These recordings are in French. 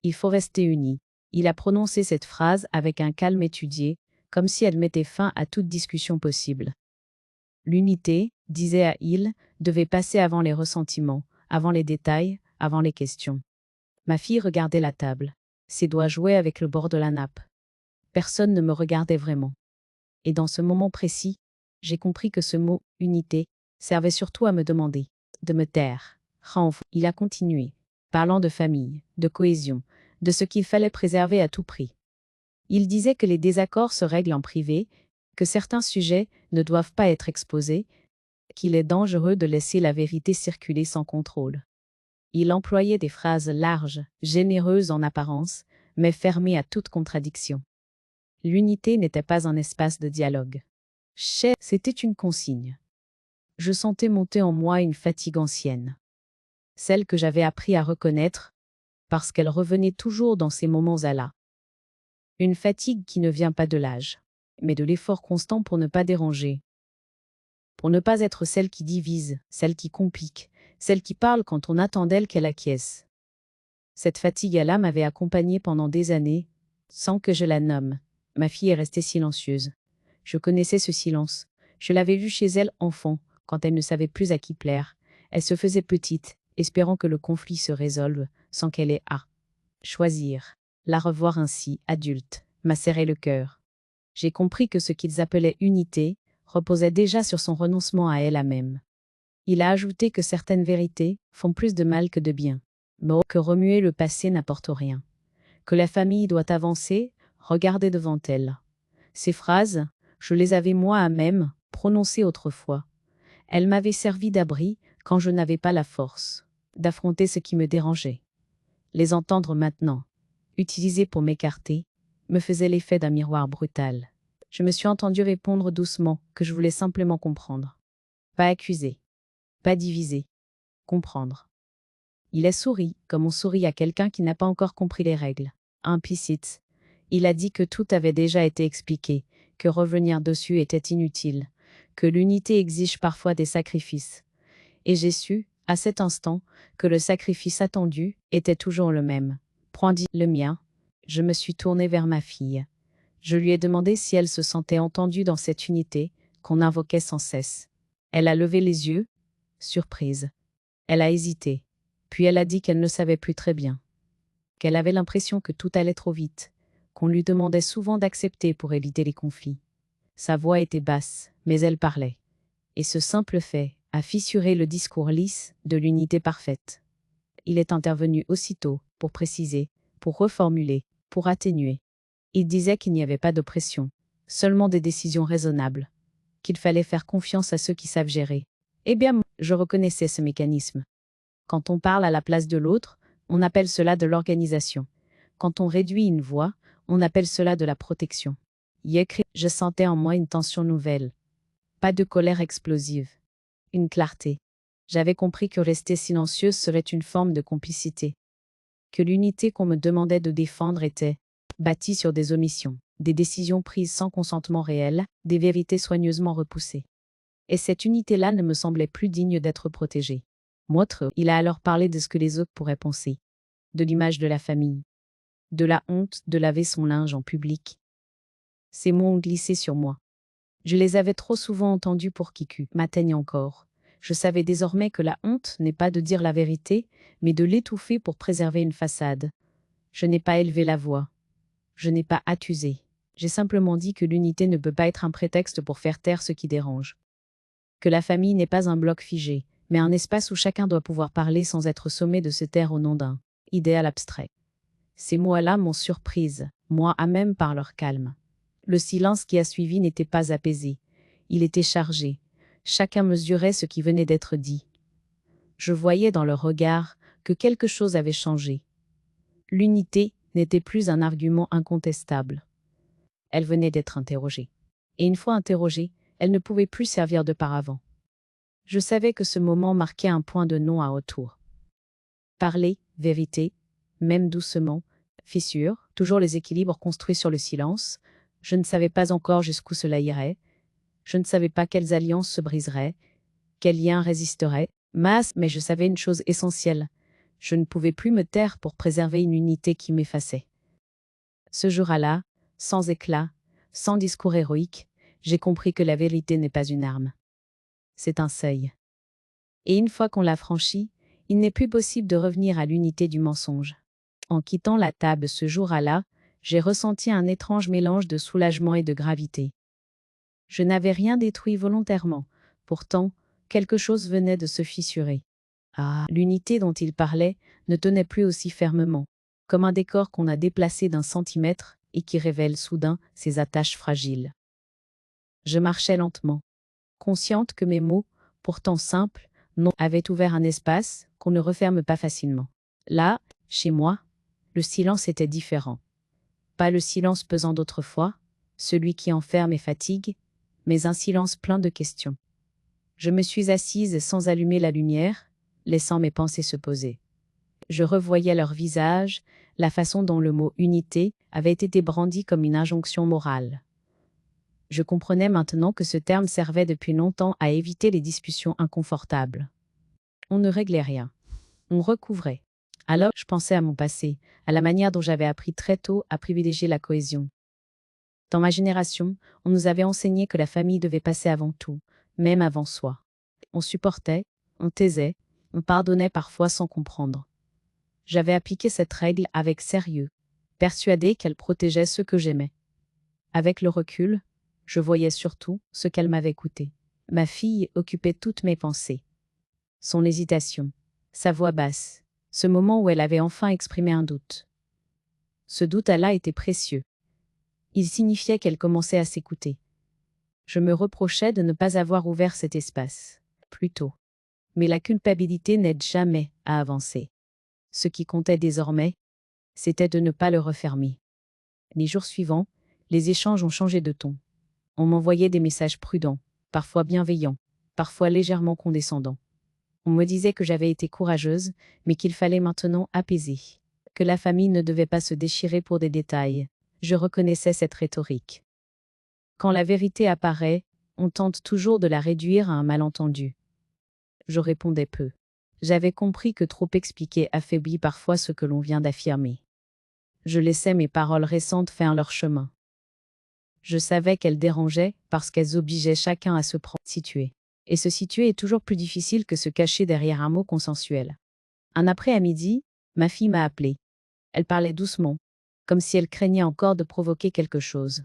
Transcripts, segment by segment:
Il faut rester unis. Il a prononcé cette phrase avec un calme étudié, comme si elle mettait fin à toute discussion possible. L'unité, disait-il, devait passer avant les ressentiments, avant les détails, avant les questions. Ma fille regardait la table. Ses doigts jouaient avec le bord de la nappe. Personne ne me regardait vraiment. Et dans ce moment précis, j'ai compris que ce mot « unité » servait surtout à me demander, de me taire. Il a continué, parlant de famille, de cohésion, de ce qu'il fallait préserver à tout prix. Il disait que les désaccords se règlent en privé, que certains sujets ne doivent pas être exposés, qu'il est dangereux de laisser la vérité circuler sans contrôle. Il employait des phrases larges, généreuses en apparence, mais fermées à toute contradiction. L'unité n'était pas un espace de dialogue. C'était une consigne. Je sentais monter en moi une fatigue ancienne. Celle que j'avais appris à reconnaître, parce qu'elle revenait toujours dans ces moments-là. Une fatigue qui ne vient pas de l'âge, mais de l'effort constant pour ne pas déranger. Pour ne pas être celle qui divise, celle qui complique, celle qui parle quand on attend d'elle qu'elle acquiesce. Cette fatigue-là m'avait accompagnée pendant des années, sans que je la nomme. Ma fille est restée silencieuse. Je connaissais ce silence. Je l'avais vue chez elle enfant, quand elle ne savait plus à qui plaire. Elle se faisait petite, espérant que le conflit se résolve, sans qu'elle ait à choisir. La revoir ainsi, adulte, m'a serré le cœur. J'ai compris que ce qu'ils appelaient unité reposait déjà sur son renoncement à elle-même. Il a ajouté que certaines vérités font plus de mal que de bien, mais que remuer le passé n'apporte rien. Que la famille doit avancer, regarder devant elle. Ces phrases, je les avais moi-même prononcées autrefois. Elles m'avaient servi d'abri quand je n'avais pas la force d'affronter ce qui me dérangeait. Les entendre maintenant, utilisées pour m'écarter, me faisait l'effet d'un miroir brutal. Je me suis entendu répondre doucement que je voulais simplement comprendre. Pas accuser, pas diviser, comprendre. Il a souri, comme on sourit à quelqu'un qui n'a pas encore compris les règles. Implicite. Il a dit que tout avait déjà été expliqué, que revenir dessus était inutile, que l'unité exige parfois des sacrifices. Et j'ai su, à cet instant, que le sacrifice attendu était toujours le même. Prends le mien. Je me suis tournée vers ma fille. Je lui ai demandé si elle se sentait entendue dans cette unité qu'on invoquait sans cesse. Elle a levé les yeux, surprise. Elle a hésité. Puis elle a dit qu'elle ne savait plus très bien. Qu'elle avait l'impression que tout allait trop vite, qu'on lui demandait souvent d'accepter pour éviter les conflits. Sa voix était basse, mais elle parlait. Et ce simple fait a fissuré le discours lisse de l'unité parfaite. Il est intervenu aussitôt pour préciser, pour reformuler, pour atténuer. Il disait qu'il n'y avait pas d'oppression, seulement des décisions raisonnables, qu'il fallait faire confiance à ceux qui savent gérer. Eh bien, je reconnaissais ce mécanisme. Quand on parle à la place de l'autre, on appelle cela de l'organisation. Quand on réduit une voix, on appelle cela de la protection. Je sentais en moi une tension nouvelle. Pas de colère explosive. Une clarté. J'avais compris que rester silencieuse serait une forme de complicité. Que l'unité qu'on me demandait de défendre était bâtie sur des omissions, des décisions prises sans consentement réel, des vérités soigneusement repoussées. Et cette unité-là ne me semblait plus digne d'être protégée. Il a alors parlé de ce que les autres pourraient penser, de l'image de la famille, de la honte de laver son linge en public. Ces mots ont glissé sur moi. Je les avais trop souvent entendus pour qu'ils m'atteignent encore. Je savais désormais que la honte n'est pas de dire la vérité, mais de l'étouffer pour préserver une façade. Je n'ai pas élevé la voix. Je n'ai pas accusé. J'ai simplement dit que l'unité ne peut pas être un prétexte pour faire taire ce qui dérange. Que la famille n'est pas un bloc figé, mais un espace où chacun doit pouvoir parler sans être sommé de se taire au nom d'un idéal abstrait. Ces mots-là m'ont surprise, moi à même par leur calme. Le silence qui a suivi n'était pas apaisé. Il était chargé. Chacun mesurait ce qui venait d'être dit. Je voyais dans leur regard que quelque chose avait changé. L'unité n'était plus un argument incontestable. Elle venait d'être interrogée. Et une fois interrogée, elle ne pouvait plus servir de paravent. Je savais que ce moment marquait un point de non à retour. Parler, vérité, même doucement, fissure, toujours les équilibres construits sur le silence. Je ne savais pas encore jusqu'où cela irait. Je ne savais pas quelles alliances se briseraient, quels liens résisteraient, mais je savais une chose essentielle. je ne pouvais plus me taire pour préserver une unité qui m'effaçait. Ce jour-là, sans éclat, sans discours héroïque, j'ai compris que la vérité n'est pas une arme. C'est un seuil. Et une fois qu'on l'a franchi, il n'est plus possible de revenir à l'unité du mensonge. En quittant la table ce jour-là, j'ai ressenti un étrange mélange de soulagement et de gravité. Je n'avais rien détruit volontairement, pourtant, quelque chose venait de se fissurer. Ah, l'unité dont il parlait ne tenait plus aussi fermement, comme un décor qu'on a déplacé d'un centimètre et qui révèle soudain ses attaches fragiles. Je marchais lentement, consciente que mes mots, pourtant simples, avaient ouvert un espace qu'on ne referme pas facilement. Là, chez moi, le silence était différent. Pas le silence pesant d'autrefois, celui qui enferme et fatigue, mais un silence plein de questions. Je me suis assise sans allumer la lumière, laissant mes pensées se poser. Je revoyais leur visage, la façon dont le mot « unité » avait été brandi comme une injonction morale. Je comprenais maintenant que ce terme servait depuis longtemps à éviter les discussions inconfortables. On ne réglait rien. On recouvrait. Alors, je pensais à mon passé, à la manière dont j'avais appris très tôt à privilégier la cohésion. Dans ma génération, on nous avait enseigné que la famille devait passer avant tout, même avant soi. On supportait, on taisait, on pardonnait parfois sans comprendre. J'avais appliqué cette règle avec sérieux, persuadée qu'elle protégeait ceux que j'aimais. Avec le recul, je voyais surtout ce qu'elle m'avait coûté. Ma fille occupait toutes mes pensées. Son hésitation, sa voix basse, ce moment où elle avait enfin exprimé un doute. Ce doute-là était précieux. Il signifiait qu'elle commençait à s'écouter. Je me reprochais de ne pas avoir ouvert cet espace plus tôt. Mais la culpabilité n'aide jamais à avancer. Ce qui comptait désormais, c'était de ne pas le refermer. Les jours suivants, les échanges ont changé de ton. On m'envoyait des messages prudents, parfois bienveillants, parfois légèrement condescendants. On me disait que j'avais été courageuse, mais qu'il fallait maintenant apaiser, que la famille ne devait pas se déchirer pour des détails. Je reconnaissais cette rhétorique. Quand la vérité apparaît, on tente toujours de la réduire à un malentendu. Je répondais peu. J'avais compris que trop expliquer affaiblit parfois ce que l'on vient d'affirmer. Je laissais mes paroles récentes faire leur chemin. Je savais qu'elles dérangeaient parce qu'elles obligeaient chacun à se situer. Et se situer est toujours plus difficile que se cacher derrière un mot consensuel. Un après-midi, ma fille m'a appelée. Elle parlait doucement, comme si elle craignait encore de provoquer quelque chose.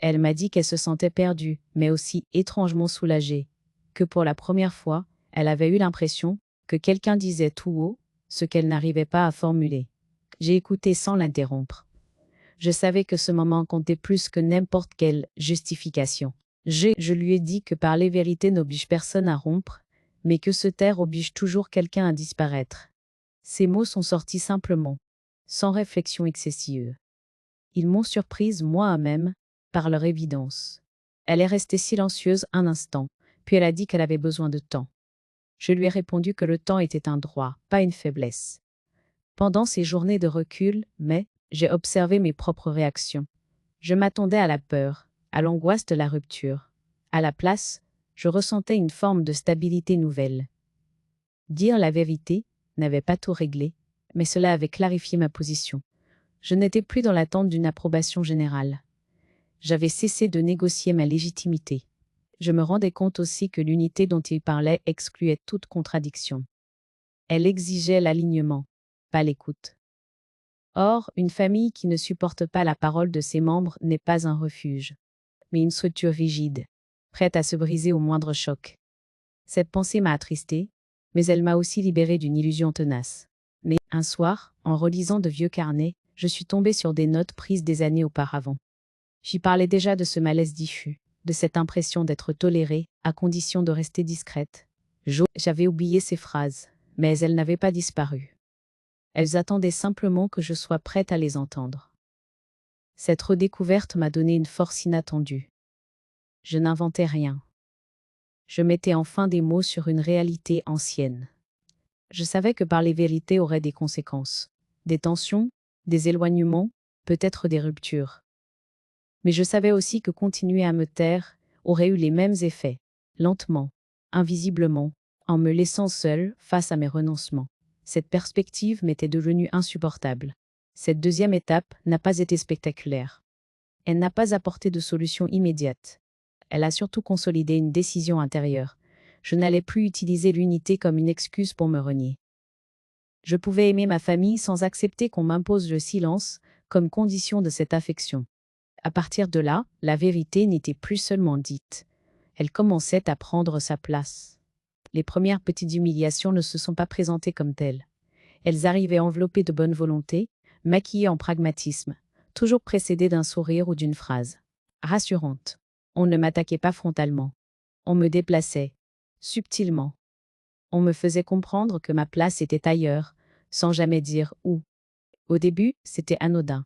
Elle m'a dit qu'elle se sentait perdue, mais aussi étrangement soulagée, que pour la première fois, elle avait eu l'impression que quelqu'un disait tout haut ce qu'elle n'arrivait pas à formuler. J'ai écouté sans l'interrompre. Je savais que ce moment comptait plus que n'importe quelle justification. Je lui ai dit que parler vérité n'oblige personne à rompre, mais que se taire oblige toujours quelqu'un à disparaître. Ces mots sont sortis simplement, sans réflexion excessive. Ils m'ont surprise moi-même, par leur évidence. Elle est restée silencieuse un instant, puis elle a dit qu'elle avait besoin de temps. Je lui ai répondu que le temps était un droit, pas une faiblesse. Pendant ces journées de recul, j'ai observé mes propres réactions. Je m'attendais à la peur, à l'angoisse de la rupture. À la place, je ressentais une forme de stabilité nouvelle. Dire la vérité n'avait pas tout réglé, mais cela avait clarifié ma position. Je n'étais plus dans l'attente d'une approbation générale. J'avais cessé de négocier ma légitimité. Je me rendais compte aussi que l'unité dont il parlait excluait toute contradiction. Elle exigeait l'alignement, pas l'écoute. Or, une famille qui ne supporte pas la parole de ses membres n'est pas un refuge, mais une structure rigide, prête à se briser au moindre choc. Cette pensée m'a attristée, mais elle m'a aussi libérée d'une illusion tenace. Mais, un soir, en relisant de vieux carnets, je suis tombée sur des notes prises des années auparavant. J'y parlais déjà de ce malaise diffus, de cette impression d'être tolérée, à condition de rester discrète. J'avais oublié ces phrases, mais elles n'avaient pas disparu. Elles attendaient simplement que je sois prête à les entendre. Cette redécouverte m'a donné une force inattendue. Je n'inventais rien. Je mettais enfin des mots sur une réalité ancienne. Je savais que parler vérité aurait des conséquences. Des tensions, des éloignements, peut-être des ruptures. Mais je savais aussi que continuer à me taire aurait eu les mêmes effets, lentement, invisiblement, en me laissant seule face à mes renoncements. Cette perspective m'était devenue insupportable. Cette deuxième étape n'a pas été spectaculaire. Elle n'a pas apporté de solution immédiate. Elle a surtout consolidé une décision intérieure. Je n'allais plus utiliser l'unité comme une excuse pour me renier. Je pouvais aimer ma famille sans accepter qu'on m'impose le silence comme condition de cette affection. À partir de là, la vérité n'était plus seulement dite. Elle commençait à prendre sa place. Les premières petites humiliations ne se sont pas présentées comme telles. Elles arrivaient enveloppées de bonne volonté, maquillées en pragmatisme, toujours précédées d'un sourire ou d'une phrase rassurante. On ne m'attaquait pas frontalement. On me déplaçait, subtilement. On me faisait comprendre que ma place était ailleurs, sans jamais dire où. Au début, c'était anodin.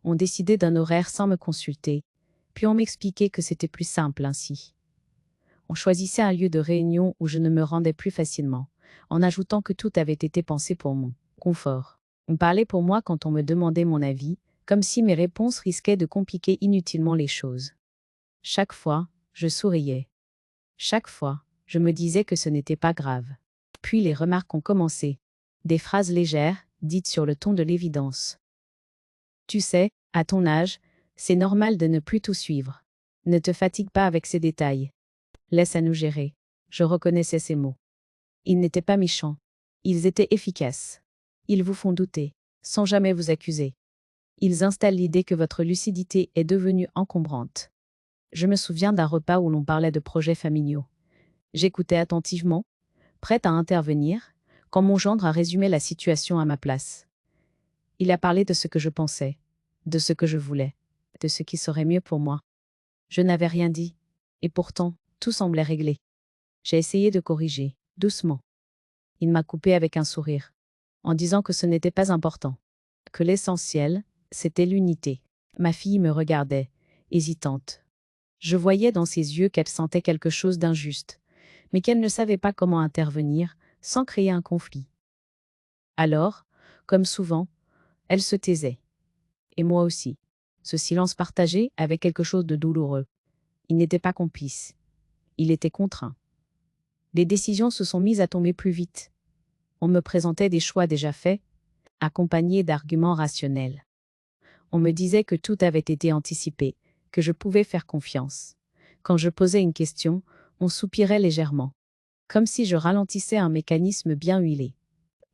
On décidait d'un horaire sans me consulter, puis on m'expliquait que c'était plus simple ainsi. On choisissait un lieu de réunion où je ne me rendais plus facilement, en ajoutant que tout avait été pensé pour mon confort. On parlait pour moi quand on me demandait mon avis, comme si mes réponses risquaient de compliquer inutilement les choses. Chaque fois, je souriais. Chaque fois, je me disais que ce n'était pas grave. Puis les remarques ont commencé. Des phrases légères, dites sur le ton de l'évidence. Tu sais, à ton âge, c'est normal de ne plus tout suivre. Ne te fatigue pas avec ces détails. Laisse à nous gérer. Je reconnaissais ces mots. Ils n'étaient pas méchants. Ils étaient efficaces. Ils vous font douter, sans jamais vous accuser. Ils installent l'idée que votre lucidité est devenue encombrante. Je me souviens d'un repas où l'on parlait de projets familiaux. J'écoutais attentivement, prête à intervenir, quand mon gendre a résumé la situation à ma place. Il a parlé de ce que je pensais, de ce que je voulais, de ce qui serait mieux pour moi. Je n'avais rien dit, et pourtant, tout semblait réglé. J'ai essayé de corriger, doucement. Il m'a coupé avec un sourire, en disant que ce n'était pas important, que l'essentiel, c'était l'unité. Ma fille me regardait, hésitante. Je voyais dans ses yeux qu'elle sentait quelque chose d'injuste, mais qu'elle ne savait pas comment intervenir sans créer un conflit. Alors, comme souvent, elle se taisait. Et moi aussi. Ce silence partagé avait quelque chose de douloureux. Il n'était pas complice. Il était contraint. Les décisions se sont mises à tomber plus vite. On me présentait des choix déjà faits, accompagnés d'arguments rationnels. On me disait que tout avait été anticipé, que je pouvais faire confiance. Quand je posais une question, on soupirait légèrement, comme si je ralentissais un mécanisme bien huilé.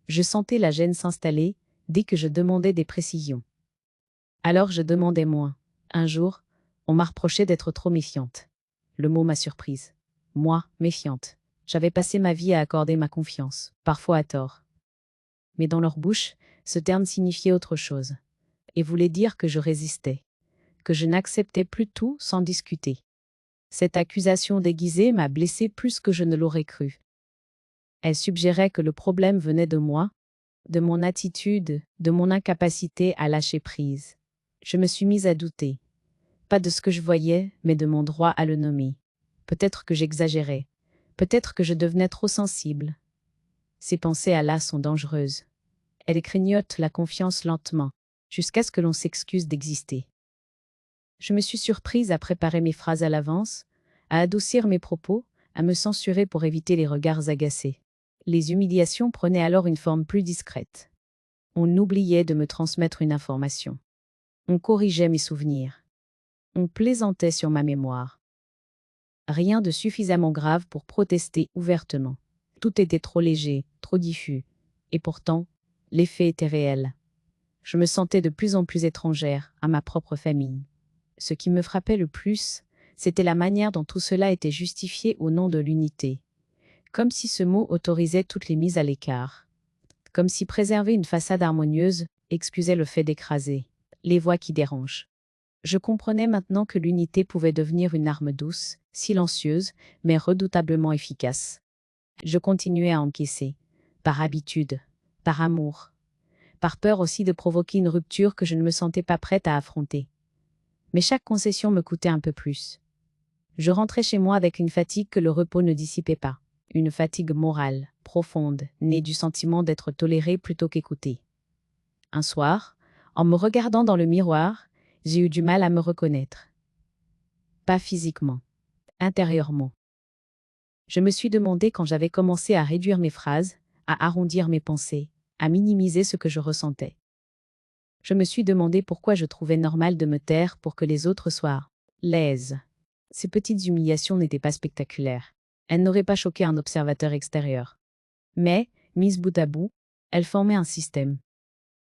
Je sentais la gêne s'installer dès que je demandais des précisions. Alors je demandais moins. Un jour, on m'a reproché d'être trop méfiante. Le mot m'a surprise. Moi, méfiante. J'avais passé ma vie à accorder ma confiance, parfois à tort. Mais dans leur bouche, ce terme signifiait autre chose, et voulait dire que je résistais, que je n'acceptais plus tout sans discuter. Cette accusation déguisée m'a blessée plus que je ne l'aurais cru. Elle suggérait que le problème venait de moi, de mon attitude, de mon incapacité à lâcher prise. Je me suis mise à douter. Pas de ce que je voyais, mais de mon droit à le nommer. Peut-être que j'exagérais. Peut-être que je devenais trop sensible. Ces pensées à là sont dangereuses. Elles grignotent la confiance lentement, jusqu'à ce que l'on s'excuse d'exister. Je me suis surprise à préparer mes phrases à l'avance, à adoucir mes propos, à me censurer pour éviter les regards agacés. Les humiliations prenaient alors une forme plus discrète. On oubliait de me transmettre une information. On corrigeait mes souvenirs. On plaisantait sur ma mémoire. Rien de suffisamment grave pour protester ouvertement. Tout était trop léger, trop diffus. Et pourtant, l'effet était réel. Je me sentais de plus en plus étrangère à ma propre famille. Ce qui me frappait le plus, c'était la manière dont tout cela était justifié au nom de l'unité. Comme si ce mot autorisait toutes les mises à l'écart. Comme si préserver une façade harmonieuse excusait le fait d'écraser les voix qui dérangent. Je comprenais maintenant que l'unité pouvait devenir une arme douce, silencieuse, mais redoutablement efficace. Je continuais à encaisser, par habitude, par amour, par peur aussi de provoquer une rupture que je ne me sentais pas prête à affronter. Mais chaque concession me coûtait un peu plus. Je rentrais chez moi avec une fatigue que le repos ne dissipait pas, une fatigue morale, profonde, née du sentiment d'être tolérée plutôt qu'écoutée. Un soir, en me regardant dans le miroir, j'ai eu du mal à me reconnaître. Pas physiquement, intérieurement. Je me suis demandé quand j'avais commencé à réduire mes phrases, à arrondir mes pensées, à minimiser ce que je ressentais. Je me suis demandé pourquoi je trouvais normal de me taire pour que les autres soient laises. Ces petites humiliations n'étaient pas spectaculaires. Elles n'auraient pas choqué un observateur extérieur. Mais, mises bout à bout, elles formaient un système.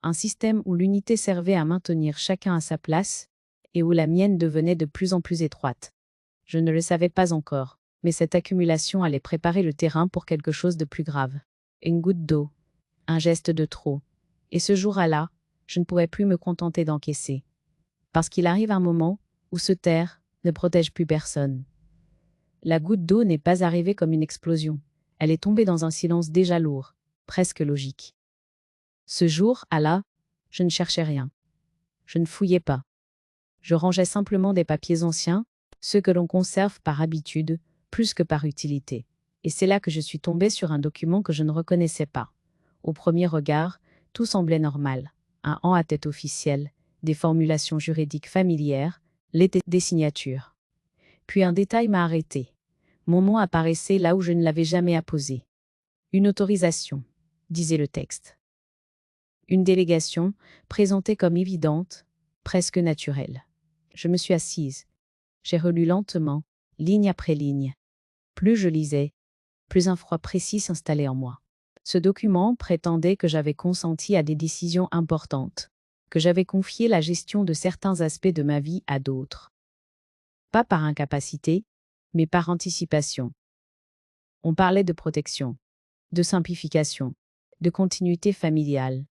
Un système où l'unité servait à maintenir chacun à sa place et où la mienne devenait de plus en plus étroite. Je ne le savais pas encore, mais cette accumulation allait préparer le terrain pour quelque chose de plus grave. Une goutte d'eau, un geste de trop. Et ce jour-là, je ne pouvais plus me contenter d'encaisser. Parce qu'il arrive un moment où se taire ne protège plus personne. La goutte d'eau n'est pas arrivée comme une explosion. Elle est tombée dans un silence déjà lourd, presque logique. Ce jour-là, je ne cherchais rien. Je ne fouillais pas. Je rangeais simplement des papiers anciens, ceux que l'on conserve par habitude, plus que par utilité. Et c'est là que je suis tombée sur un document que je ne reconnaissais pas. Au premier regard, tout semblait normal. Un en à tête officielle, des formulations juridiques familières, des signatures. Puis un détail m'a arrêté. Mon nom apparaissait là où je ne l'avais jamais apposé. Une autorisation, disait le texte. Une délégation, présentée comme évidente, presque naturelle. Je me suis assise. J'ai relu lentement, ligne après ligne. Plus je lisais, plus un froid précis s'installait en moi. Ce document prétendait que j'avais consenti à des décisions importantes, que j'avais confié la gestion de certains aspects de ma vie à d'autres. Pas par incapacité, mais par anticipation. On parlait de protection, de simplification, de continuité familiale.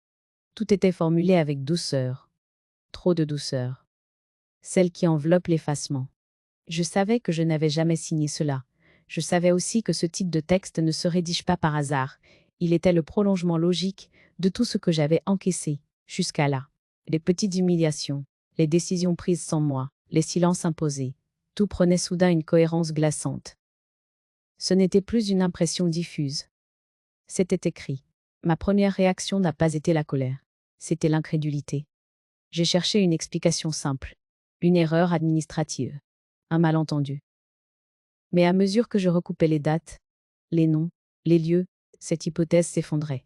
Tout était formulé avec douceur, trop de douceur. Celle qui enveloppe l'effacement. Je savais que je n'avais jamais signé cela. Je savais aussi que ce type de texte ne se rédige pas par hasard. Il était le prolongement logique de tout ce que j'avais encaissé, jusqu'à là. Les petites humiliations, les décisions prises sans moi, les silences imposés. Tout prenait soudain une cohérence glaçante. Ce n'était plus une impression diffuse. C'était écrit. Ma première réaction n'a pas été la colère. C'était l'incrédulité. J'ai cherché une explication simple. Une erreur administrative. Un malentendu. Mais à mesure que je recoupais les dates, les noms, les lieux, cette hypothèse s'effondrait.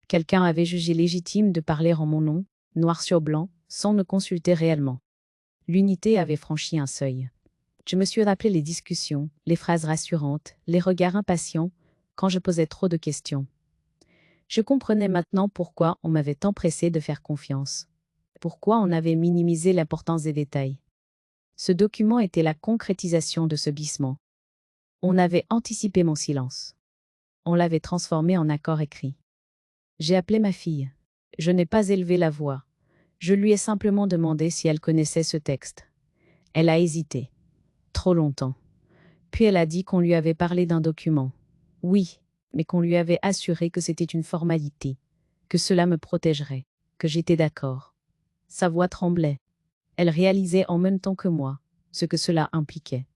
Quelqu'un avait jugé légitime de parler en mon nom, noir sur blanc, sans me consulter réellement. L'unité avait franchi un seuil. Je me suis rappelé les discussions, les phrases rassurantes, les regards impatients, quand je posais trop de questions. Je comprenais maintenant pourquoi on m'avait tant pressé de faire confiance. Pourquoi on avait minimisé l'importance des détails. Ce document était la concrétisation de ce glissement. On avait anticipé mon silence. On l'avait transformé en accord écrit. J'ai appelé ma fille. Je n'ai pas élevé la voix. Je lui ai simplement demandé si elle connaissait ce texte. Elle a hésité. Trop longtemps. Puis elle a dit qu'on lui avait parlé d'un document. Oui, mais qu'on lui avait assuré que c'était une formalité, que cela me protégerait, que j'étais d'accord. Sa voix tremblait. Elle réalisait en même temps que moi ce que cela impliquait.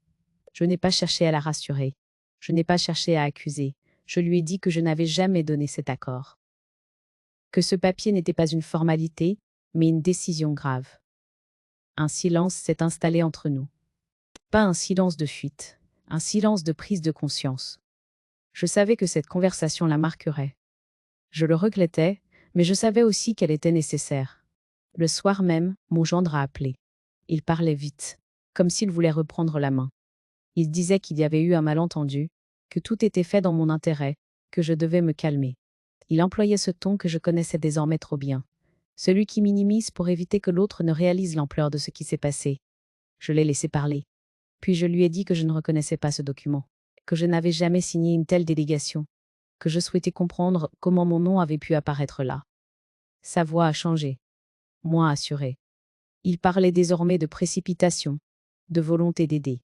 Je n'ai pas cherché à la rassurer. Je n'ai pas cherché à accuser. Je lui ai dit que je n'avais jamais donné cet accord. Que ce papier n'était pas une formalité, mais une décision grave. Un silence s'est installé entre nous. Pas un silence de fuite, un silence de prise de conscience. Je savais que cette conversation la marquerait. Je le regrettais, mais je savais aussi qu'elle était nécessaire. Le soir même, mon gendre a appelé. Il parlait vite, comme s'il voulait reprendre la main. Il disait qu'il y avait eu un malentendu, que tout était fait dans mon intérêt, que je devais me calmer. Il employait ce ton que je connaissais désormais trop bien. Celui qui minimise pour éviter que l'autre ne réalise l'ampleur de ce qui s'est passé. Je l'ai laissé parler. Puis je lui ai dit que je ne reconnaissais pas ce document, que je n'avais jamais signé une telle délégation, que je souhaitais comprendre comment mon nom avait pu apparaître là. Sa voix a changé, moins assurée. Il parlait désormais de précipitation, de volonté d'aider,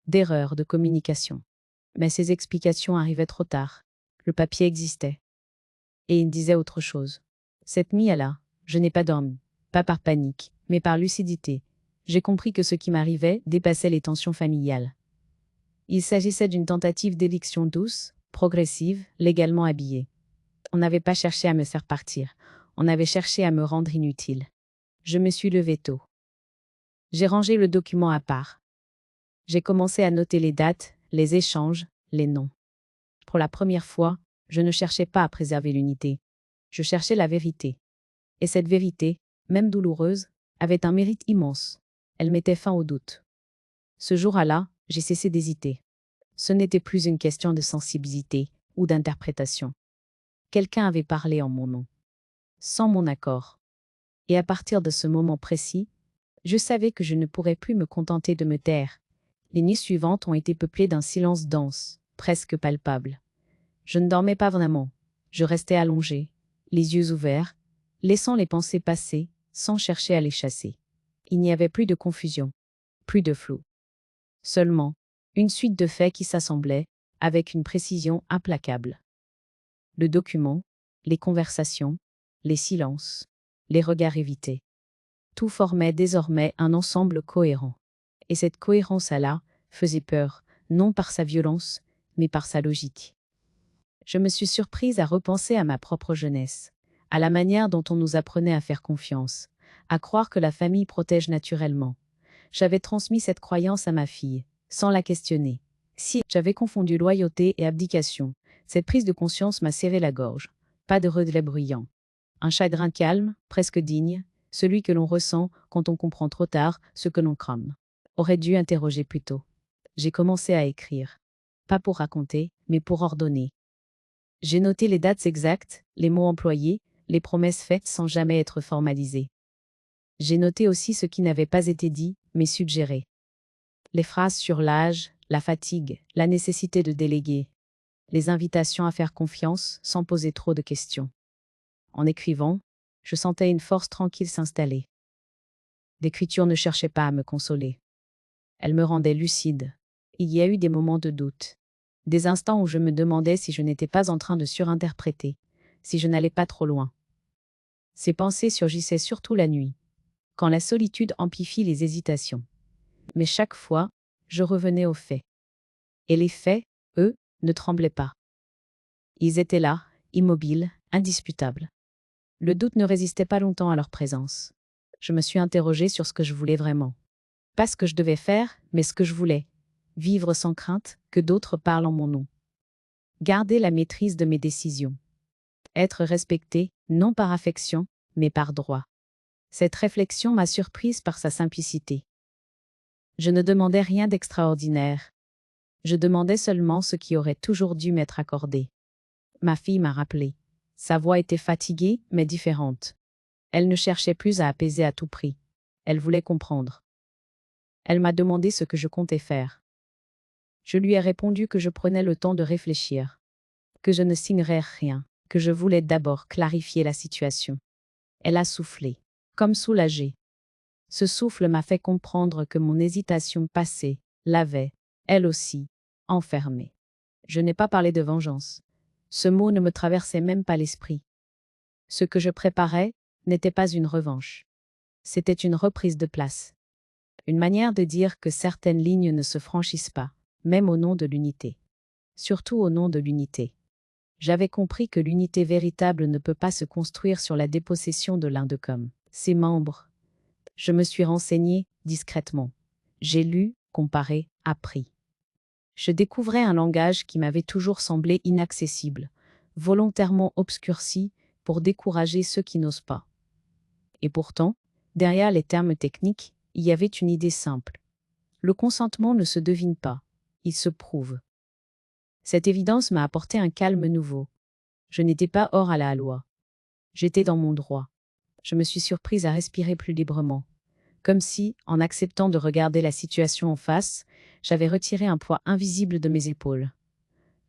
d'erreur de communication. Mais ses explications arrivaient trop tard. Le papier existait. Et il disait autre chose. Cette nuit-là, je n'ai pas dormi, pas par panique, mais par lucidité. J'ai compris que ce qui m'arrivait dépassait les tensions familiales. Il s'agissait d'une tentative d'éviction douce, progressive, légalement habillée. On n'avait pas cherché à me faire partir. On avait cherché à me rendre inutile. Je me suis levée tôt. J'ai rangé le document à part. J'ai commencé à noter les dates, les échanges, les noms. Pour la première fois, Je ne cherchais pas à préserver l'unité. Je cherchais la vérité. Et cette vérité, même douloureuse, avait un mérite immense. Elle mettait fin au doute. Ce jour-là, j'ai cessé d'hésiter. Ce n'était plus une question de sensibilité ou d'interprétation. Quelqu'un avait parlé en mon nom, sans mon accord. Et à partir de ce moment précis, je savais que je ne pourrais plus me contenter de me taire. Les nuits suivantes ont été peuplées d'un silence dense, presque palpable. Je ne dormais pas vraiment. Je restais allongé, les yeux ouverts, laissant les pensées passer, sans chercher à les chasser. Il n'y avait plus de confusion, plus de flou. Seulement, une suite de faits qui s'assemblaient, avec une précision implacable. Le document, les conversations, les silences, les regards évités. Tout formait désormais un ensemble cohérent. Et cette cohérence-là faisait peur, non par sa violence, mais par sa logique. Je me suis surprise à repenser à ma propre jeunesse, à la manière dont on nous apprenait à faire confiance, à croire que la famille protège naturellement. J'avais transmis cette croyance à ma fille, sans la questionner. Si j'avais confondu loyauté et abdication, cette prise de conscience m'a serré la gorge. Pas de relais bruyant. Un chagrin calme, presque digne, celui que l'on ressent quand on comprend trop tard ce que l'on crame. Aurait dû interroger plus tôt. J'ai commencé à écrire. Pas pour raconter, mais pour ordonner. J'ai noté les dates exactes, les mots employés, les promesses faites sans jamais être formalisées. J'ai noté aussi ce qui n'avait pas été dit, mais suggéré. Les phrases sur l'âge, la fatigue, la nécessité de déléguer. Les invitations à faire confiance sans poser trop de questions. En écrivant, je sentais une force tranquille s'installer. L'écriture ne cherchait pas à me consoler. Elle me rendait lucide. Il y a eu des moments de doute. Des instants où je me demandais si je n'étais pas en train de surinterpréter, si je n'allais pas trop loin. Ces pensées surgissaient surtout la nuit, quand la solitude amplifie les hésitations. Mais chaque fois, je revenais aux faits. Et les faits, eux, ne tremblaient pas. Ils étaient là, immobiles, indisputables. Le doute ne résistait pas longtemps à leur présence. Je me suis interrogée sur ce que je voulais vraiment. Pas ce que je devais faire, mais ce que je voulais. Vivre sans crainte que d'autres parlent en mon nom. Garder la maîtrise de mes décisions. Être respecté, non par affection, mais par droit. Cette réflexion m'a surprise par sa simplicité. Je ne demandais rien d'extraordinaire. Je demandais seulement ce qui aurait toujours dû m'être accordé. Ma fille m'a rappelé. Sa voix était fatiguée, mais différente. Elle ne cherchait plus à apaiser à tout prix. Elle voulait comprendre. Elle m'a demandé ce que je comptais faire. Je lui ai répondu que je prenais le temps de réfléchir, que je ne signerais rien, que je voulais d'abord clarifier la situation. Elle a soufflé, comme soulagée. Ce souffle m'a fait comprendre que mon hésitation passée l'avait, elle aussi, enfermée. Je n'ai pas parlé de vengeance. Ce mot ne me traversait même pas l'esprit. Ce que je préparais n'était pas une revanche. C'était une reprise de place. Une manière de dire que certaines lignes ne se franchissent pas, même au nom de l'unité. Surtout au nom de l'unité. J'avais compris que l'unité véritable ne peut pas se construire sur la dépossession de l'un de comme ses membres. Je me suis renseigné discrètement. J'ai lu, comparé, appris. Je découvrais un langage qui m'avait toujours semblé inaccessible, volontairement obscurci pour décourager ceux qui n'osent pas. Et pourtant, derrière les termes techniques, il y avait une idée simple. Le consentement ne se devine pas, il se prouve. Cette évidence m'a apporté un calme nouveau. Je n'étais pas hors à la loi. J'étais dans mon droit. Je me suis surprise à respirer plus librement. Comme si, en acceptant de regarder la situation en face, j'avais retiré un poids invisible de mes épaules.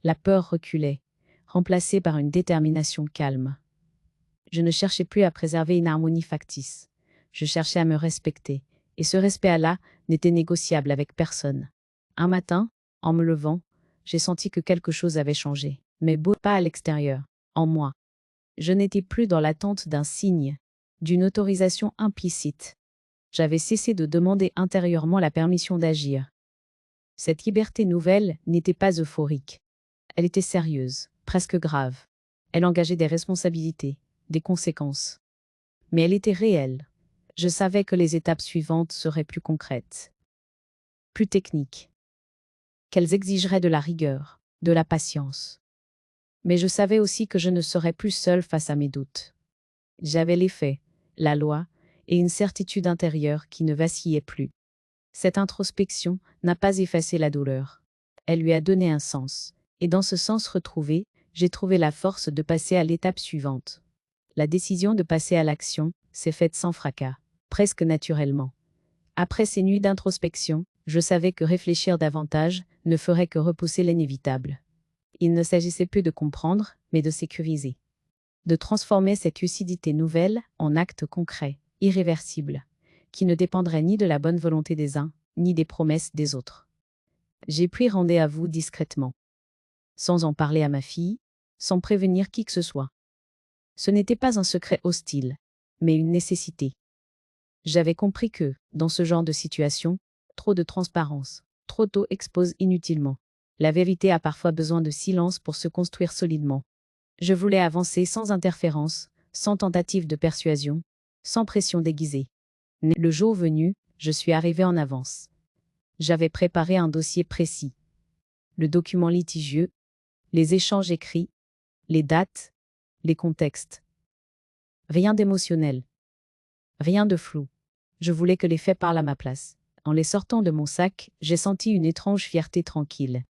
La peur reculait, remplacée par une détermination calme. Je ne cherchais plus à préserver une harmonie factice. Je cherchais à me respecter, et ce respect-là n'était négociable avec personne. Un matin, en me levant, j'ai senti que quelque chose avait changé, mais pas à l'extérieur, en moi. Je n'étais plus dans l'attente d'un signe, d'une autorisation implicite. J'avais cessé de demander intérieurement la permission d'agir. Cette liberté nouvelle n'était pas euphorique. Elle était sérieuse, presque grave. Elle engageait des responsabilités, des conséquences. Mais elle était réelle. Je savais que les étapes suivantes seraient plus concrètes, plus techniques, qu'elles exigeraient de la rigueur, de la patience. Mais je savais aussi que je ne serais plus seule face à mes doutes. J'avais les faits, la loi, et une certitude intérieure qui ne vacillait plus. Cette introspection n'a pas effacé la douleur. Elle lui a donné un sens. Et dans ce sens retrouvé, j'ai trouvé la force de passer à l'étape suivante. La décision de passer à l'action s'est faite sans fracas, presque naturellement. Après ces nuits d'introspection, je savais que réfléchir davantage ne ferait que repousser l'inévitable. Il ne s'agissait plus de comprendre, mais de sécuriser. De transformer cette lucidité nouvelle en actes concrets, irréversibles, qui ne dépendraient ni de la bonne volonté des uns, ni des promesses des autres. J'ai pris rendez-vous discrètement, sans en parler à ma fille, sans prévenir qui que ce soit. Ce n'était pas un secret hostile, mais une nécessité. J'avais compris que, dans ce genre de situation, trop de transparence, trop tôt expose inutilement. La vérité a parfois besoin de silence pour se construire solidement. Je voulais avancer sans interférence, sans tentative de persuasion, sans pression déguisée. Le jour venu, je suis arrivé en avance. J'avais préparé un dossier précis. Le document litigieux, les échanges écrits, les dates, les contextes. Rien d'émotionnel. Rien de flou. Je voulais que les faits parlent à ma place. En les sortant de mon sac, j'ai senti une étrange fierté tranquille.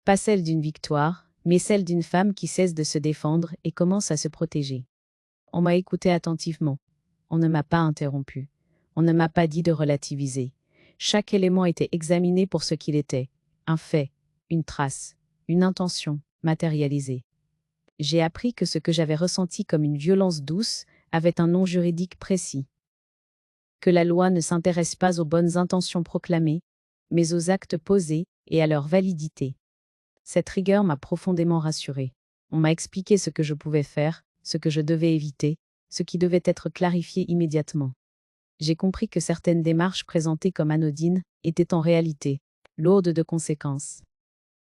Pas celle d'une victoire, mais celle d'une femme qui cesse de se défendre et commence à se protéger. On m'a écouté attentivement. On ne m'a pas interrompu. On ne m'a pas dit de relativiser. Chaque élément était examiné pour ce qu'il était. Un fait, une trace, une intention matérialisée. J'ai appris que ce que j'avais ressenti comme une violence douce avait un nom juridique précis. Que la loi ne s'intéresse pas aux bonnes intentions proclamées, mais aux actes posés et à leur validité. Cette rigueur m'a profondément rassurée. On m'a expliqué ce que je pouvais faire, ce que je devais éviter, ce qui devait être clarifié immédiatement. J'ai compris que certaines démarches présentées comme anodines étaient en réalité lourdes de conséquences.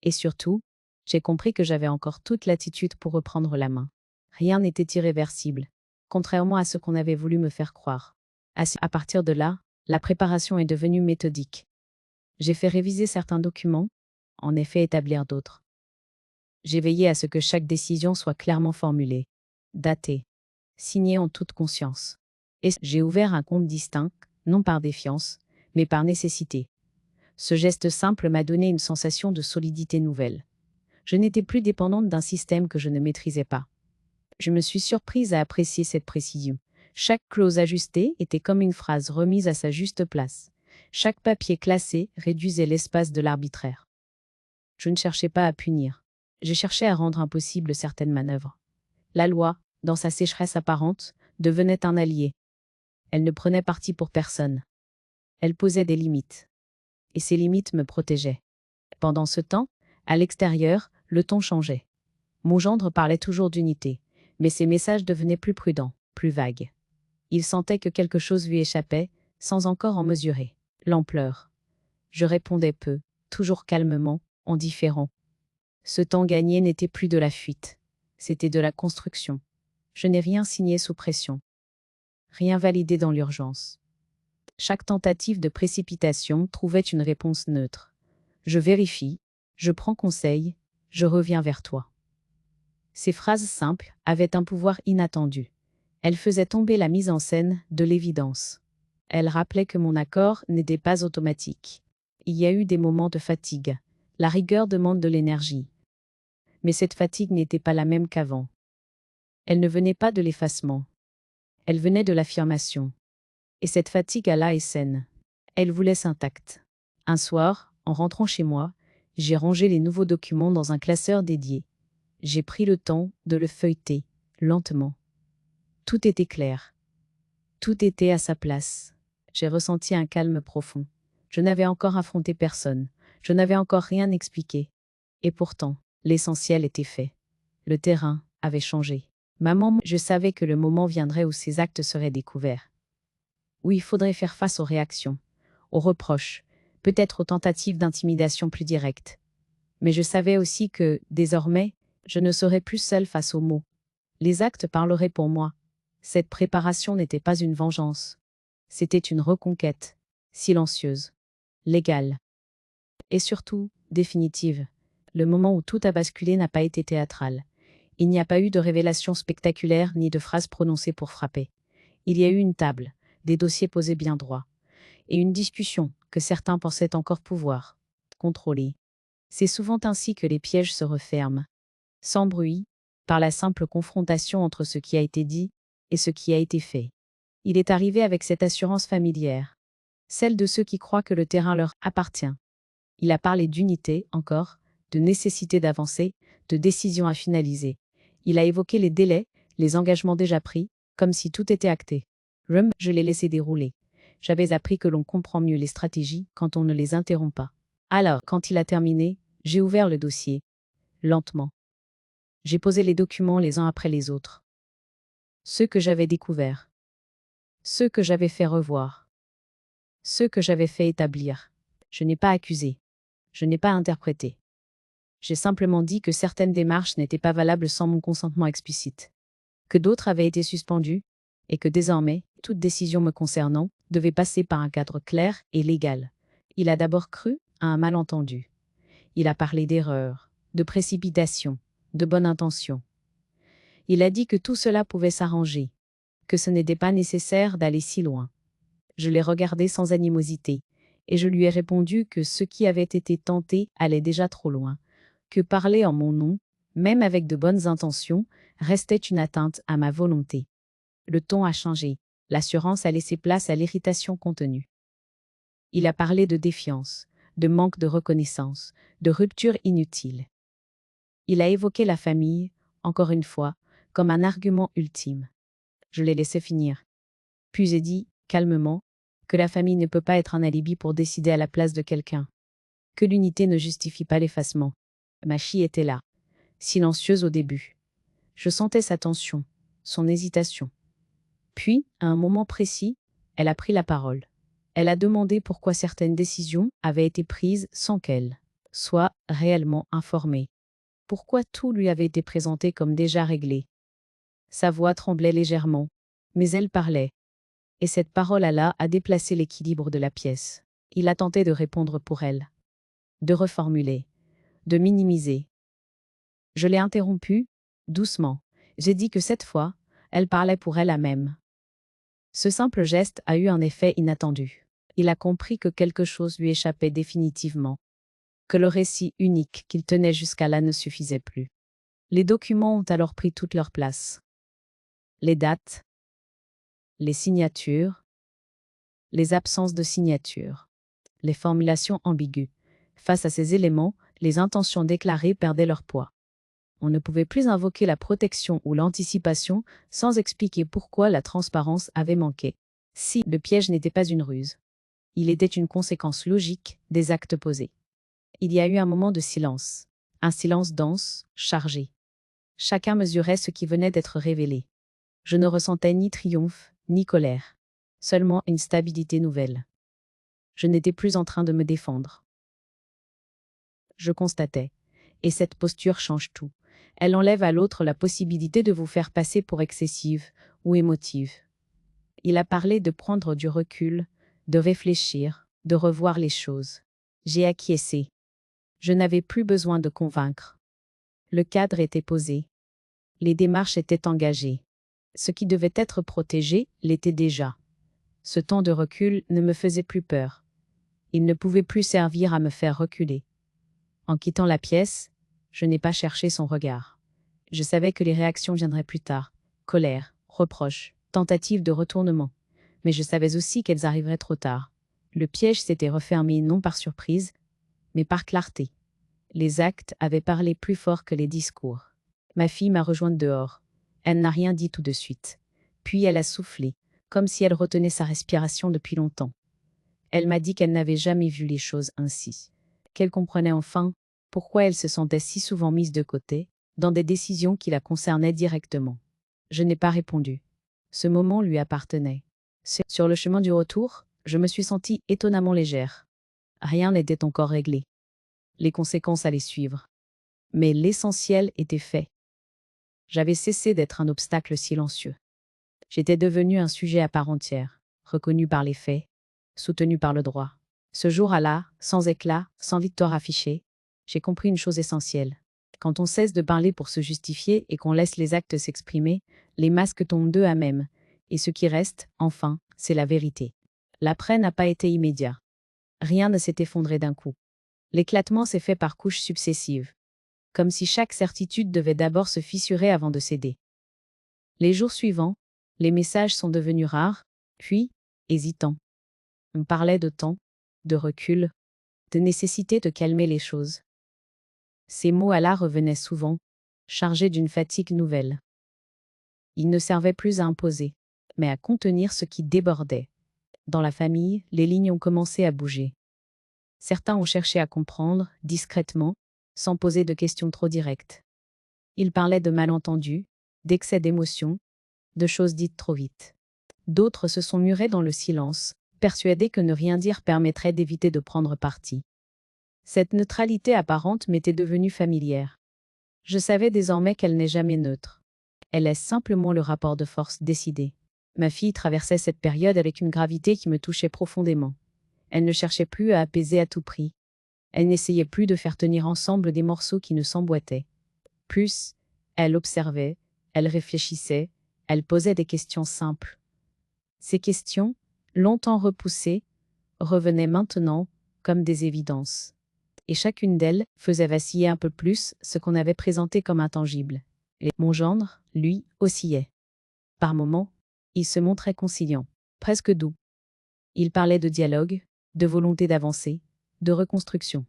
Et surtout, j'ai compris que j'avais encore toute l'attitude pour reprendre la main. Rien n'était irréversible, contrairement à ce qu'on avait voulu me faire croire. À partir de là, la préparation est devenue méthodique. J'ai fait réviser certains documents, en effet établir d'autres. J'ai veillé à ce que chaque décision soit clairement formulée, datée, signée en toute conscience. Et j'ai ouvert un compte distinct, non par défiance, mais par nécessité. Ce geste simple m'a donné une sensation de solidité nouvelle. Je n'étais plus dépendante d'un système que je ne maîtrisais pas. Je me suis surprise à apprécier cette précision. Chaque clause ajustée était comme une phrase remise à sa juste place. Chaque papier classé réduisait l'espace de l'arbitraire. Je ne cherchais pas à punir. Je cherchais à rendre impossible certaines manœuvres. La loi, dans sa sécheresse apparente, devenait un allié. Elle ne prenait parti pour personne. Elle posait des limites. Et ces limites me protégeaient. Pendant ce temps, à l'extérieur, le ton changeait. Mon gendre parlait toujours d'unité, mais ses messages devenaient plus prudents, plus vagues. Il sentait que quelque chose lui échappait, sans encore en mesurer l'ampleur. Je répondais peu, toujours calmement, indifférent. Ce temps gagné n'était plus de la fuite, c'était de la construction. Je n'ai rien signé sous pression. Rien validé dans l'urgence. Chaque tentative de précipitation trouvait une réponse neutre. Je vérifie, je prends conseil, je reviens vers toi. Ces phrases simples avaient un pouvoir inattendu. Elles faisaient tomber la mise en scène de l'évidence. Elles rappelaient que mon accord n'était pas automatique. Il y a eu des moments de fatigue. La rigueur demande de l'énergie. Mais cette fatigue n'était pas la même qu'avant. Elle ne venait pas de l'effacement. Elle venait de l'affirmation. Et cette fatigue alla et saine. Elle vous laisse intacte. Un soir, en rentrant chez moi, j'ai rangé les nouveaux documents dans un classeur dédié. J'ai pris le temps de le feuilleter, lentement. Tout était clair. Tout était à sa place. J'ai ressenti un calme profond. Je n'avais encore affronté personne. Je n'avais encore rien expliqué. Et pourtant, l'essentiel était fait. Le terrain avait changé. Je savais que le moment viendrait où ces actes seraient découverts. Où il faudrait faire face aux réactions, aux reproches, peut-être aux tentatives d'intimidation plus directes. Mais je savais aussi que, désormais, je ne serais plus seule face aux mots. Les actes parleraient pour moi. Cette préparation n'était pas une vengeance. C'était une reconquête, silencieuse, légale. Et surtout, définitive. Le moment où tout a basculé n'a pas été théâtral. Il n'y a pas eu de révélation spectaculaire ni de phrases prononcées pour frapper. Il y a eu une table, des dossiers posés bien droit, et une discussion que certains pensaient encore pouvoir contrôler. C'est souvent ainsi que les pièges se referment, sans bruit, par la simple confrontation entre ce qui a été dit et ce qui a été fait. Il est arrivé avec cette assurance familière, celle de ceux qui croient que le terrain leur appartient. Il a parlé d'unité, encore, de nécessité d'avancer, de décisions à finaliser. Il a évoqué les délais, les engagements déjà pris, comme si tout était acté. Je l'ai laissé dérouler. J'avais appris que l'on comprend mieux les stratégies quand on ne les interrompt pas. Alors, quand il a terminé, j'ai ouvert le dossier, lentement. J'ai posé les documents les uns après les autres. Ceux que j'avais découverts. Ceux que j'avais fait revoir. Ceux que j'avais fait établir. Je n'ai pas accusé. Je n'ai pas interprété. J'ai simplement dit que certaines démarches n'étaient pas valables sans mon consentement explicite, que d'autres avaient été suspendues, et que désormais, toute décision me concernant devait passer par un cadre clair et légal. Il a d'abord cru à un malentendu. Il a parlé d'erreur, de précipitation, de bonne intention. Il a dit que tout cela pouvait s'arranger, que ce n'était pas nécessaire d'aller si loin. Je l'ai regardé sans animosité, et je lui ai répondu que ce qui avait été tenté allait déjà trop loin, que parler en mon nom, même avec de bonnes intentions, restait une atteinte à ma volonté. Le ton a changé, l'assurance a laissé place à l'irritation contenue. Il a parlé de défiance, de manque de reconnaissance, de rupture inutile. Il a évoqué la famille, encore une fois, comme un argument ultime. Je l'ai laissé finir. Puis j'ai dit, calmement, que la famille ne peut pas être un alibi pour décider à la place de quelqu'un, que l'unité ne justifie pas l'effacement. Ma fille était là, silencieuse au début. Je sentais sa tension, son hésitation. Puis, à un moment précis, elle a pris la parole. Elle a demandé pourquoi certaines décisions avaient été prises sans qu'elle soit réellement informée. Pourquoi tout lui avait été présenté comme déjà réglé. Sa voix tremblait légèrement, mais elle parlait. Et cette parole-là a déplacé l'équilibre de la pièce. Il a tenté de répondre pour elle, de reformuler, de minimiser. Je l'ai interrompue, doucement. J'ai dit que cette fois, elle parlait pour elle-même. Ce simple geste a eu un effet inattendu. Il a compris que quelque chose lui échappait définitivement, que le récit unique qu'il tenait jusqu'à là ne suffisait plus. Les documents ont alors pris toute leur place. Les dates, les signatures, les absences de signature, les formulations ambiguës. Face à ces éléments, les intentions déclarées perdaient leur poids. On ne pouvait plus invoquer la protection ou l'anticipation sans expliquer pourquoi la transparence avait manqué. Si le piège n'était pas une ruse, il était une conséquence logique des actes posés. Il y a eu un moment de silence, un silence dense, chargé. Chacun mesurait ce qui venait d'être révélé. Je ne ressentais ni triomphe, ni colère, seulement une stabilité nouvelle. Je n'étais plus en train de me défendre. Je constatais. Et cette posture change tout. Elle enlève à l'autre la possibilité de vous faire passer pour excessive ou émotive. Il a parlé de prendre du recul, de réfléchir, de revoir les choses. J'ai acquiescé. Je n'avais plus besoin de convaincre. Le cadre était posé. Les démarches étaient engagées. Ce qui devait être protégé l'était déjà. Ce temps de recul ne me faisait plus peur. Il ne pouvait plus servir à me faire reculer. En quittant la pièce, je n'ai pas cherché son regard. Je savais que les réactions viendraient plus tard. Colère, reproche, tentative de retournement. Mais je savais aussi qu'elles arriveraient trop tard. Le piège s'était refermé non par surprise, mais par clarté. Les actes avaient parlé plus fort que les discours. Ma fille m'a rejointe dehors. Elle n'a rien dit tout de suite. Puis elle a soufflé, comme si elle retenait sa respiration depuis longtemps. Elle m'a dit qu'elle n'avait jamais vu les choses ainsi. Qu'elle comprenait enfin pourquoi elle se sentait si souvent mise de côté, dans des décisions qui la concernaient directement. Je n'ai pas répondu. Ce moment lui appartenait. Sur le chemin du retour, je me suis sentie étonnamment légère. Rien n'était encore réglé. Les conséquences allaient suivre. Mais l'essentiel était fait. J'avais cessé d'être un obstacle silencieux. J'étais devenue un sujet à part entière, reconnu par les faits, soutenu par le droit. Ce jour-là, sans éclat, sans victoire affichée, j'ai compris une chose essentielle. Quand on cesse de parler pour se justifier et qu'on laisse les actes s'exprimer, les masques tombent d'eux à même. Et ce qui reste, enfin, c'est la vérité. L'après n'a pas été immédiat. Rien ne s'est effondré d'un coup. L'éclatement s'est fait par couches successives. Comme si chaque certitude devait d'abord se fissurer avant de céder. Les jours suivants, les messages sont devenus rares, puis, hésitants. On parlait de temps, de recul, de nécessité de calmer les choses. Ces mots-là revenaient souvent, chargés d'une fatigue nouvelle. Ils ne servaient plus à imposer, mais à contenir ce qui débordait. Dans la famille, les lignes ont commencé à bouger. Certains ont cherché à comprendre, discrètement, sans poser de questions trop directes. Ils parlaient de malentendus, d'excès d'émotions, de choses dites trop vite. D'autres se sont murés dans le silence, persuadés que ne rien dire permettrait d'éviter de prendre parti. Cette neutralité apparente m'était devenue familière. Je savais désormais qu'elle n'est jamais neutre. Elle est simplement le rapport de force décidé. Ma fille traversait cette période avec une gravité qui me touchait profondément. Elle ne cherchait plus à apaiser à tout prix. Elle n'essayait plus de faire tenir ensemble des morceaux qui ne s'emboîtaient. Plus, elle observait, elle réfléchissait, elle posait des questions simples. Ces questions, longtemps repoussées, revenaient maintenant comme des évidences. Et chacune d'elles faisait vaciller un peu plus ce qu'on avait présenté comme intangible. Et mon gendre, lui, oscillait. Par moments, il se montrait conciliant, presque doux. Il parlait de dialogue, de volonté d'avancer, de reconstruction.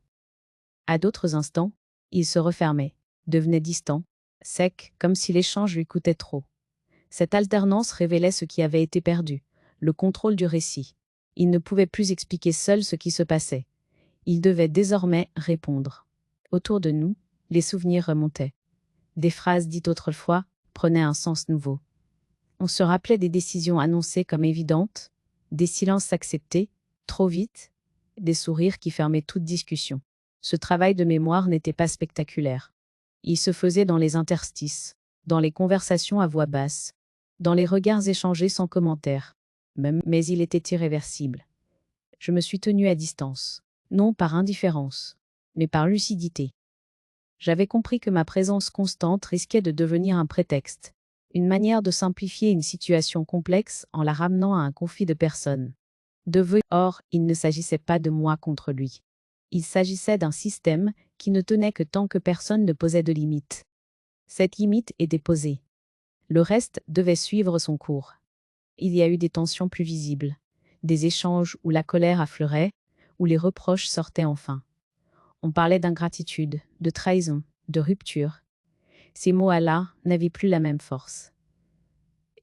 À d'autres instants, il se refermait, devenait distant, sec, comme si l'échange lui coûtait trop. Cette alternance révélait ce qui avait été perdu, le contrôle du récit. Il ne pouvait plus expliquer seul ce qui se passait. Il devait désormais répondre. Autour de nous, les souvenirs remontaient. Des phrases dites autrefois prenaient un sens nouveau. On se rappelait des décisions annoncées comme évidentes, des silences acceptés, trop vite, des sourires qui fermaient toute discussion. Ce travail de mémoire n'était pas spectaculaire. Il se faisait dans les interstices, dans les conversations à voix basse, dans les regards échangés sans commentaire. Mais il était irréversible. Je me suis tenue à distance, non par indifférence, mais par lucidité. J'avais compris que ma présence constante risquait de devenir un prétexte, une manière de simplifier une situation complexe en la ramenant à un conflit de personnes. Or, il ne s'agissait pas de moi contre lui. Il s'agissait d'un système qui ne tenait que tant que personne ne posait de limite. Cette limite était posée. Le reste devait suivre son cours. Il y a eu des tensions plus visibles, des échanges où la colère affleurait, où les reproches sortaient enfin. On parlait d'ingratitude, de trahison, de rupture. Ces mots-là n'avaient plus la même force.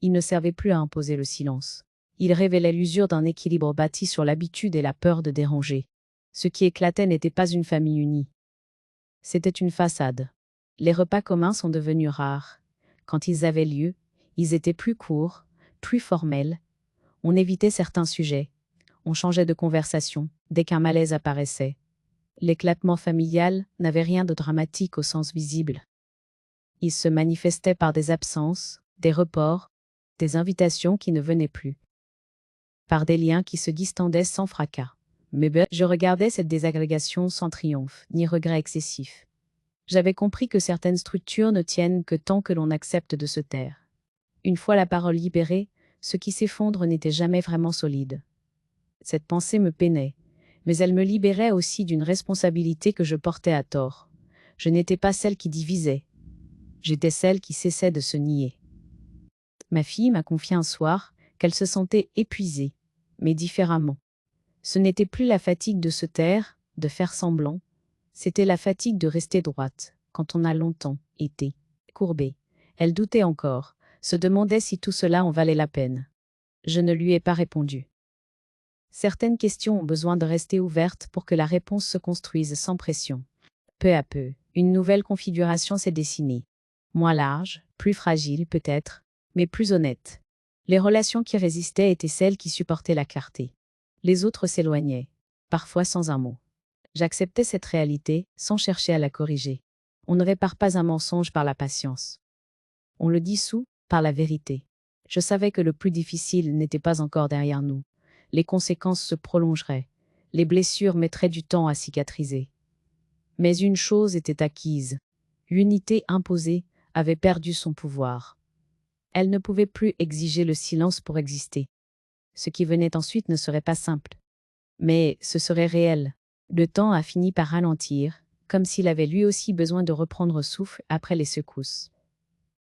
Ils ne servaient plus à imposer le silence. Ils révélaient l'usure d'un équilibre bâti sur l'habitude et la peur de déranger. Ce qui éclatait n'était pas une famille unie. C'était une façade. Les repas communs sont devenus rares. Quand ils avaient lieu, ils étaient plus courts, plus formels. On évitait certains sujets. On changeait de conversation dès qu'un malaise apparaissait. L'éclatement familial n'avait rien de dramatique au sens visible. Il se manifestait par des absences, des reports, des invitations qui ne venaient plus. Par des liens qui se distendaient sans fracas. Mais je regardais cette désagrégation sans triomphe, ni regret excessif. J'avais compris que certaines structures ne tiennent que tant que l'on accepte de se taire. Une fois la parole libérée, ce qui s'effondre n'était jamais vraiment solide. Cette pensée me peinait, mais elle me libérait aussi d'une responsabilité que je portais à tort. Je n'étais pas celle qui divisait. J'étais celle qui cessait de se nier. Ma fille m'a confié un soir qu'elle se sentait épuisée, mais différemment. Ce n'était plus la fatigue de se taire, de faire semblant, c'était la fatigue de rester droite, quand on a longtemps été courbée. Elle doutait encore, se demandait si tout cela en valait la peine. Je ne lui ai pas répondu. Certaines questions ont besoin de rester ouvertes pour que la réponse se construise sans pression. Peu à peu, une nouvelle configuration s'est dessinée. Moins large, plus fragile peut-être, mais plus honnête. Les relations qui résistaient étaient celles qui supportaient la clarté. Les autres s'éloignaient, parfois sans un mot. J'acceptais cette réalité sans chercher à la corriger. On ne répare pas un mensonge par la patience. On le dissout par la vérité. Je savais que le plus difficile n'était pas encore derrière nous. Les conséquences se prolongeraient. Les blessures mettraient du temps à cicatriser. Mais une chose était acquise. L'unité imposée avait perdu son pouvoir. Elle ne pouvait plus exiger le silence pour exister. Ce qui venait ensuite ne serait pas simple. Mais ce serait réel. Le temps a fini par ralentir, comme s'il avait lui aussi besoin de reprendre souffle après les secousses.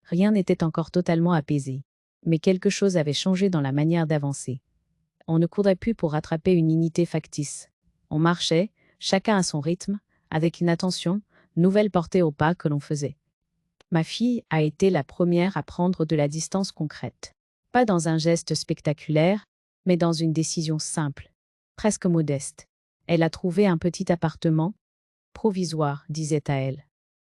Rien n'était encore totalement apaisé. Mais quelque chose avait changé dans la manière d'avancer. On ne courait plus pour rattraper une unité factice. On marchait, chacun à son rythme, avec une attention nouvelle portée au pas que l'on faisait. Ma fille a été la première à prendre de la distance concrète. Pas dans un geste spectaculaire, mais dans une décision simple, presque modeste. Elle a trouvé un petit appartement, provisoire, disait à elle.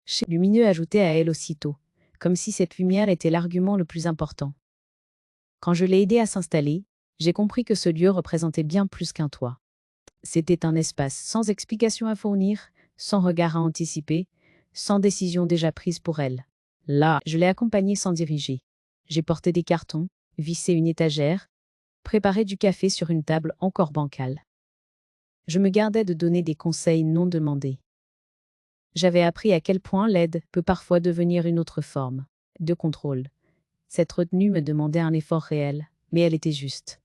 Chez Lumineux ajoutait à elle aussitôt, comme si cette lumière était l'argument le plus important. Quand je l'ai aidée à s'installer, j'ai compris que ce lieu représentait bien plus qu'un toit. C'était un espace sans explication à fournir, sans regard à anticiper, sans décision déjà prise pour elle. Là, je l'ai accompagnée sans diriger. J'ai porté des cartons, vissé une étagère, préparé du café sur une table encore bancale. Je me gardais de donner des conseils non demandés. J'avais appris à quel point l'aide peut parfois devenir une autre forme de contrôle. Cette retenue me demandait un effort réel, mais elle était juste.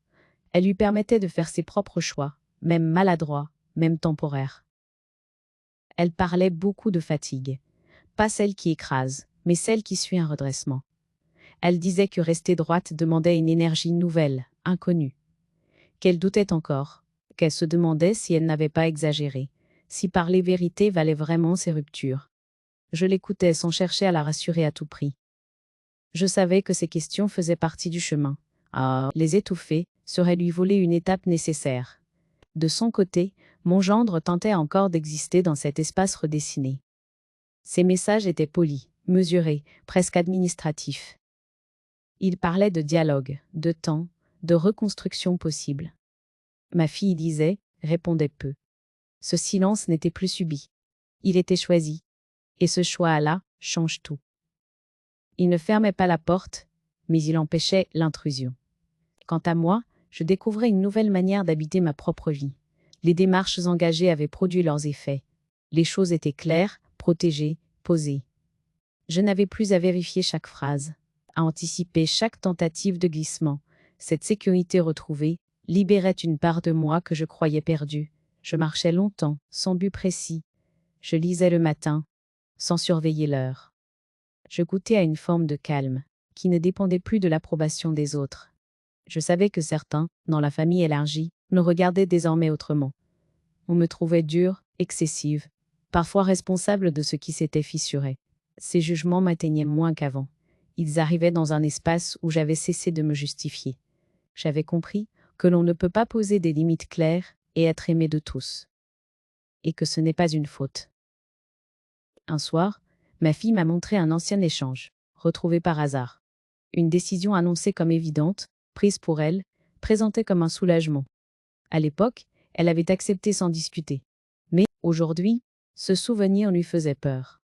Elle lui permettait de faire ses propres choix, même maladroits, même temporaires. Elle parlait beaucoup de fatigue. Pas celle qui écrase, mais celle qui suit un redressement. Elle disait que rester droite demandait une énergie nouvelle, inconnue. Qu'elle doutait encore, qu'elle se demandait si elle n'avait pas exagéré, si parler vérité valait vraiment ses ruptures. Je l'écoutais sans chercher à la rassurer à tout prix. Je savais que ces questions faisaient partie du chemin. Les étouffer serait lui voler une étape nécessaire. De son côté, mon gendre tentait encore d'exister dans cet espace redessiné. Ses messages étaient polis, mesurés, presque administratifs. Il parlait de dialogue, de temps, de reconstruction possible. Ma fille disait, répondait peu. Ce silence n'était plus subi. Il était choisi. Et ce choix-là change tout. Il ne fermait pas la porte, mais il empêchait l'intrusion. Quant à moi, je découvrais une nouvelle manière d'habiter ma propre vie. Les démarches engagées avaient produit leurs effets. Les choses étaient claires, protégées, posées. Je n'avais plus à vérifier chaque phrase, à anticiper chaque tentative de glissement. Cette sécurité retrouvée libérait une part de moi que je croyais perdue. Je marchais longtemps, sans but précis. Je lisais le matin, sans surveiller l'heure. Je goûtais à une forme de calme, qui ne dépendait plus de l'approbation des autres. Je savais que certains, dans la famille élargie, me regardaient désormais autrement. On me trouvait dure, excessive, parfois responsable de ce qui s'était fissuré. Ces jugements m'atteignaient moins qu'avant. Ils arrivaient dans un espace où j'avais cessé de me justifier. J'avais compris que l'on ne peut pas poser des limites claires et être aimé de tous. Et que ce n'est pas une faute. Un soir, ma fille m'a montré un ancien échange, retrouvé par hasard. Une décision annoncée comme évidente, prise pour elle, présentée comme un soulagement. À l'époque, elle avait accepté sans discuter. Mais, aujourd'hui, ce souvenir lui faisait peur.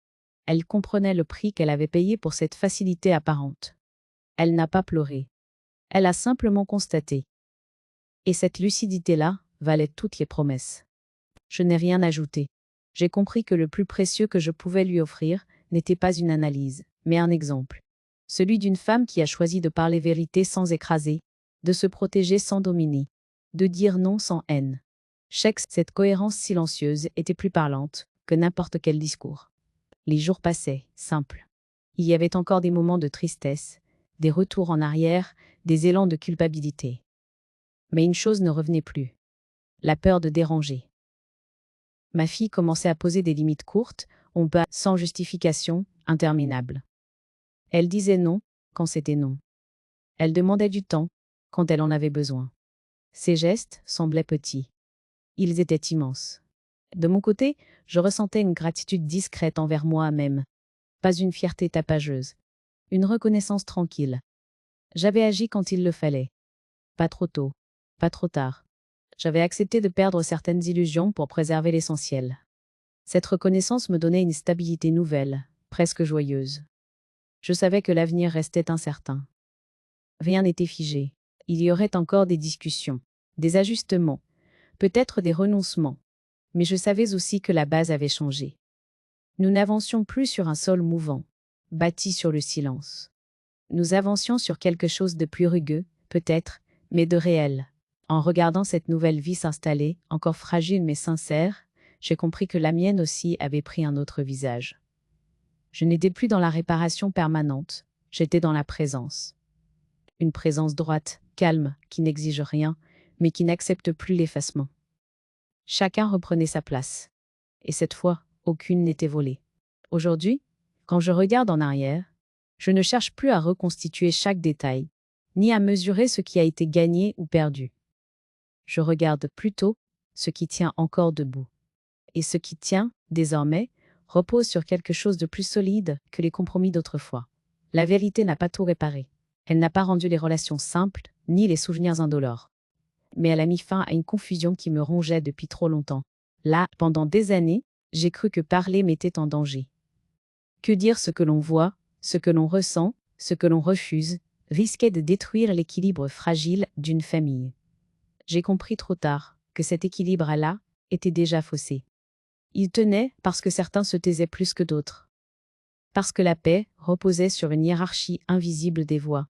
Elle comprenait le prix qu'elle avait payé pour cette facilité apparente. Elle n'a pas pleuré. Elle a simplement constaté. Et cette lucidité-là valait toutes les promesses. Je n'ai rien ajouté. J'ai compris que le plus précieux que je pouvais lui offrir n'était pas une analyse, mais un exemple. Celui d'une femme qui a choisi de parler vérité sans écraser, de se protéger sans dominer, de dire non sans haine. Cette cohérence silencieuse était plus parlante que n'importe quel discours. Les jours passaient, simples. Il y avait encore des moments de tristesse, des retours en arrière, des élans de culpabilité. Mais une chose ne revenait plus. La peur de déranger. Ma fille commençait à poser des limites courtes, sans justification, interminables. Elle disait non quand c'était non. Elle demandait du temps quand elle en avait besoin. Ses gestes semblaient petits. Ils étaient immenses. De mon côté, je ressentais une gratitude discrète envers moi-même. Pas une fierté tapageuse. Une reconnaissance tranquille. J'avais agi quand il le fallait. Pas trop tôt. Pas trop tard. J'avais accepté de perdre certaines illusions pour préserver l'essentiel. Cette reconnaissance me donnait une stabilité nouvelle, presque joyeuse. Je savais que l'avenir restait incertain. Rien n'était figé. Il y aurait encore des discussions, des ajustements, peut-être des renoncements. Mais je savais aussi que la base avait changé. Nous n'avancions plus sur un sol mouvant, bâti sur le silence. Nous avancions sur quelque chose de plus rugueux, peut-être, mais de réel. En regardant cette nouvelle vie s'installer, encore fragile mais sincère, j'ai compris que la mienne aussi avait pris un autre visage. Je n'étais plus dans la réparation permanente, j'étais dans la présence. Une présence droite, calme, qui n'exige rien, mais qui n'accepte plus l'effacement. Chacun reprenait sa place. Et cette fois, aucune n'était volée. Aujourd'hui, quand je regarde en arrière, je ne cherche plus à reconstituer chaque détail, ni à mesurer ce qui a été gagné ou perdu. Je regarde plutôt ce qui tient encore debout. Et ce qui tient, désormais, repose sur quelque chose de plus solide que les compromis d'autrefois. La vérité n'a pas tout réparé. Elle n'a pas rendu les relations simples, ni les souvenirs indolores. Mais elle a mis fin à une confusion qui me rongeait depuis trop longtemps. Là, pendant des années, j'ai cru que parler m'était en danger. Que dire ce que l'on voit, ce que l'on ressent, ce que l'on refuse, risquait de détruire l'équilibre fragile d'une famille. J'ai compris trop tard que cet équilibre-là était déjà faussé. Il tenait parce que certains se taisaient plus que d'autres. Parce que la paix reposait sur une hiérarchie invisible des voix.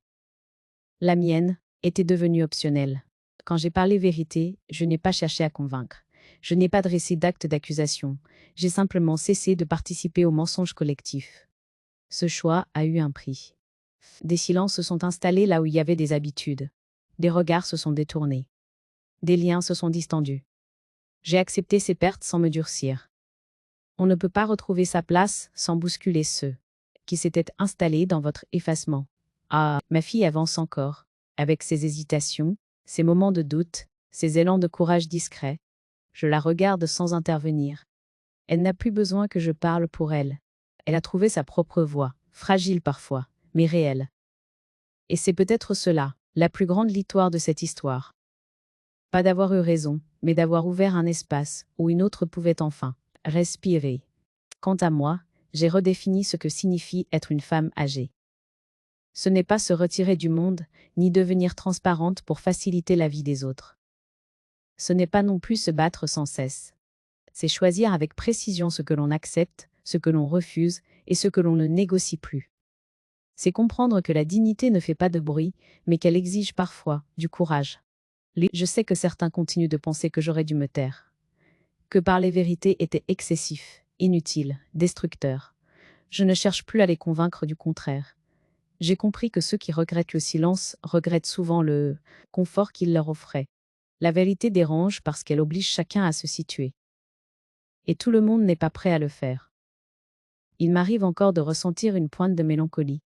La mienne était devenue optionnelle. Quand j'ai parlé vérité, je n'ai pas cherché à convaincre. Je n'ai pas dressé d'acte d'accusation. J'ai simplement cessé de participer au mensonge collectif. Ce choix a eu un prix. Des silences se sont installés là où il y avait des habitudes. Des regards se sont détournés. Des liens se sont distendus. J'ai accepté ces pertes sans me durcir. On ne peut pas retrouver sa place sans bousculer ceux qui s'étaient installés dans votre effacement. Ah, ma fille avance encore, avec ses hésitations, ses moments de doute, ses élans de courage discrets. Je la regarde sans intervenir. Elle n'a plus besoin que je parle pour elle. Elle a trouvé sa propre voix, fragile parfois, mais réelle. Et c'est peut-être cela, la plus grande victoire de cette histoire. Pas d'avoir eu raison, mais d'avoir ouvert un espace où une autre pouvait enfin respirer. Quant à moi, j'ai redéfini ce que signifie être une femme âgée. Ce n'est pas se retirer du monde, ni devenir transparente pour faciliter la vie des autres. Ce n'est pas non plus se battre sans cesse. C'est choisir avec précision ce que l'on accepte, ce que l'on refuse et ce que l'on ne négocie plus. C'est comprendre que la dignité ne fait pas de bruit, mais qu'elle exige parfois du courage. Je sais que certains continuent de penser que j'aurais dû me taire. Que parler vérité était excessif, inutile, destructeur. Je ne cherche plus à les convaincre du contraire. J'ai compris que ceux qui regrettent le silence regrettent souvent le confort qu'il leur offrait. La vérité dérange parce qu'elle oblige chacun à se situer. Et tout le monde n'est pas prêt à le faire. Il m'arrive encore de ressentir une pointe de mélancolie,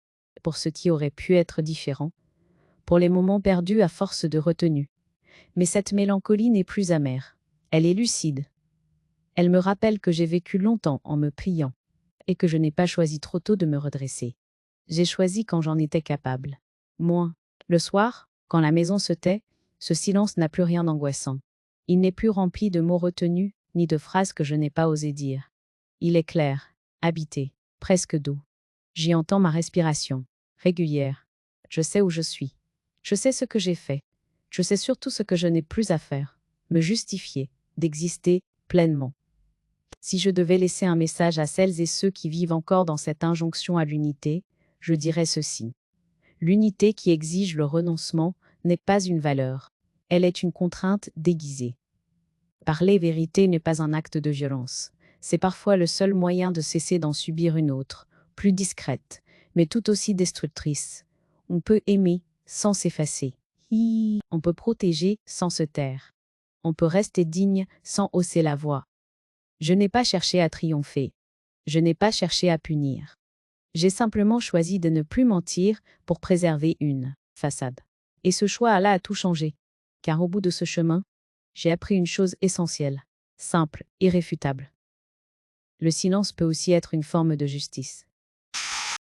pour ce qui aurait pu être différent, pour les moments perdus à force de retenue. Mais cette mélancolie n'est plus amère. Elle est lucide. Elle me rappelle que j'ai vécu longtemps en me pliant, et que je n'ai pas choisi trop tôt de me redresser. J'ai choisi quand j'en étais capable. Moins. Le soir, quand la maison se tait, ce silence n'a plus rien d'angoissant. Il n'est plus rempli de mots retenus, ni de phrases que je n'ai pas osé dire. Il est clair, habité, presque doux. J'y entends ma respiration, régulière. Je sais où je suis. Je sais ce que j'ai fait. Je sais surtout ce que je n'ai plus à faire. Me justifier, d'exister pleinement. Si je devais laisser un message à celles et ceux qui vivent encore dans cette injonction à l'unité, je dirais ceci. L'unité qui exige le renoncement n'est pas une valeur. Elle est une contrainte déguisée. Parler vérité n'est pas un acte de violence. C'est parfois le seul moyen de cesser d'en subir une autre, plus discrète, mais tout aussi destructrice. On peut aimer sans s'effacer. On peut protéger sans se taire. On peut rester digne sans hausser la voix. Je n'ai pas cherché à triompher. Je n'ai pas cherché à punir. J'ai simplement choisi de ne plus mentir pour préserver une façade. Et ce choix-là a tout changé. Car au bout de ce chemin, j'ai appris une chose essentielle, simple, irréfutable. Le silence peut aussi être une forme de justice.